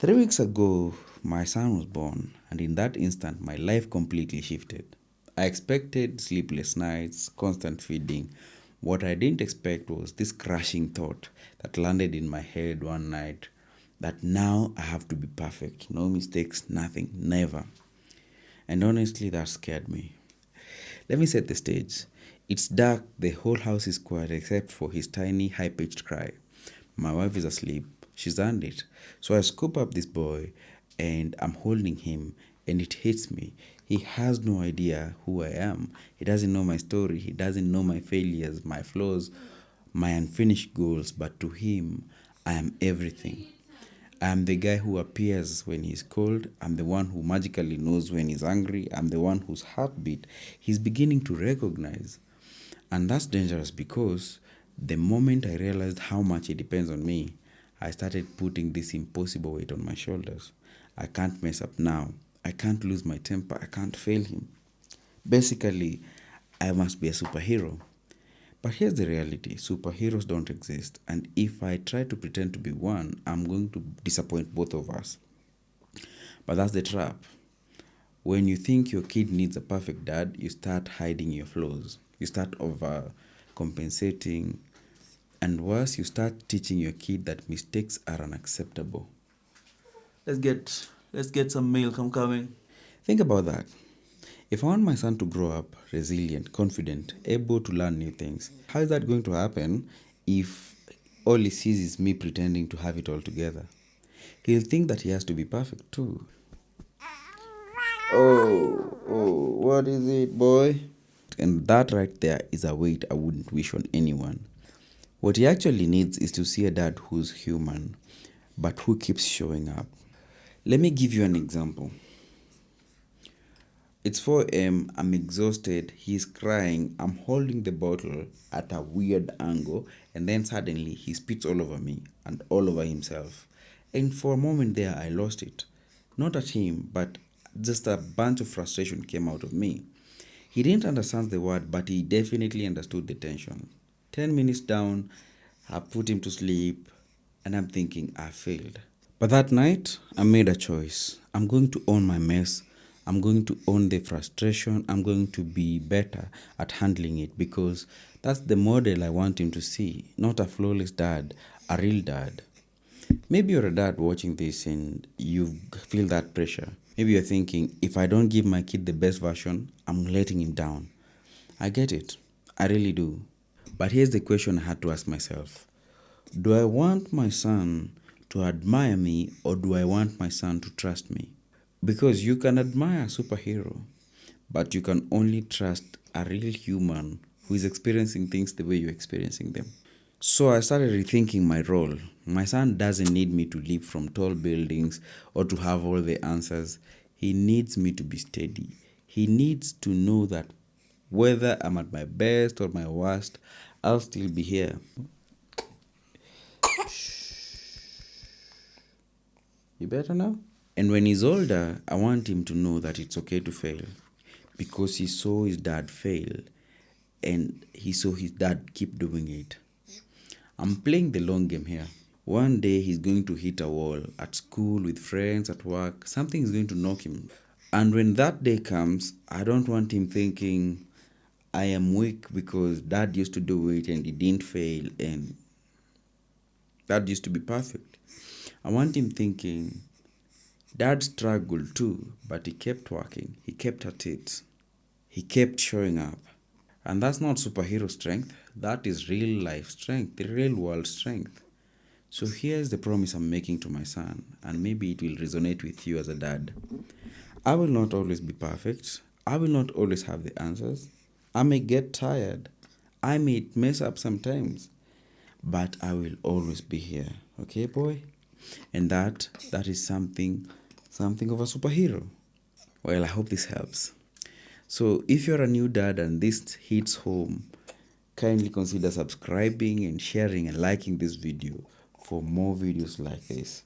3 weeks ago, my son was born, and in that instant, my life completely shifted. I expected sleepless nights, constant feeding. What I didn't expect was this crashing thought that landed in my head one night that now I have to be perfect. No mistakes, nothing, never. And honestly, that scared me. Let me set the stage. It's dark, the whole house is quiet except for his tiny, high pitched cry. My wife is asleep. She's earned it. So I scoop up this boy and I'm holding him, and it hits me. He has no idea who I am. He doesn't know my story. He doesn't know my failures, my flaws, my unfinished goals. But to him, I am everything. I'm the guy who appears when he's cold. I'm the one who magically knows when he's angry. I'm the one whose heartbeat he's beginning to recognize. And that's dangerous because the moment I realized how much it depends on me, I started putting this impossible weight on my shoulders. I can't mess up now. I can't lose my temper. I can't fail him. Basically, I must be a superhero. But here's the reality: superheroes don't exist, and if I try to pretend to be one, I'm going to disappoint both of us. But that's the trap. When you think your kid needs a perfect dad, you start hiding your flaws. You start over compensating, and worse, you start teaching your kid that mistakes are unacceptable. Let's get some milk. I'm coming. Think about that. If I want my son to grow up resilient, confident, able to learn new things, how is that going to happen if all he sees is me pretending to have it all together? He'll think that he has to be perfect too. What is it, boy? And that right there is a weight I wouldn't wish on anyone. What he actually needs is to see a dad who's human, but who keeps showing up. Let me give you an example. It's 4 am, I'm exhausted, he's crying, I'm holding the bottle at a weird angle, and then suddenly he spits all over me and all over himself. And for a moment there, I lost it. Not at him, but just a bunch of frustration came out of me. He didn't understand the word, but he definitely understood the tension. 10 minutes down, I put him to sleep, and I'm thinking I failed. But that night, I made a choice. I'm going to own my mess. I'm going to own the frustration. I'm going to be better at handling it because that's the model I want him to see. Not a flawless dad, a real dad. Maybe you're a dad watching this and you feel that pressure. Maybe you're thinking, if I don't give my kid the best version, I'm letting him down. I get it. I really do. But here's the question I had to ask myself: do I want my son to admire me, or do I want my son to trust me? Because you can admire a superhero, but you can only trust a real human who is experiencing things the way you're experiencing them. So I started rethinking my role. My son doesn't need me to leap from tall buildings or to have all the answers. He needs me to be steady. He needs to know that whether I'm at my best or my worst, I'll still be here. You better now? And when he's older, I want him to know that it's okay to fail because he saw his dad fail and he saw his dad keep doing it. I'm playing the long game here. One day he's going to hit a wall at school, with friends, at work. Something is going to knock him. And when that day comes, I don't want him thinking I am weak because dad used to do it and he didn't fail and dad used to be perfect. I want him thinking dad struggled too, but he kept working. He kept at it. He kept showing up. And that's not superhero strength. That is real life strength, the real world strength. So here's the promise I'm making to my son, and maybe it will resonate with you as a dad. I will not always be perfect. I will not always have the answers. I may get tired. I may mess up sometimes. But I will always be here. Okay, boy? And that is something of a superhero. Well, I hope this helps. So if you're a new dad and this hits home, kindly consider subscribing and sharing and liking this video for more videos like this.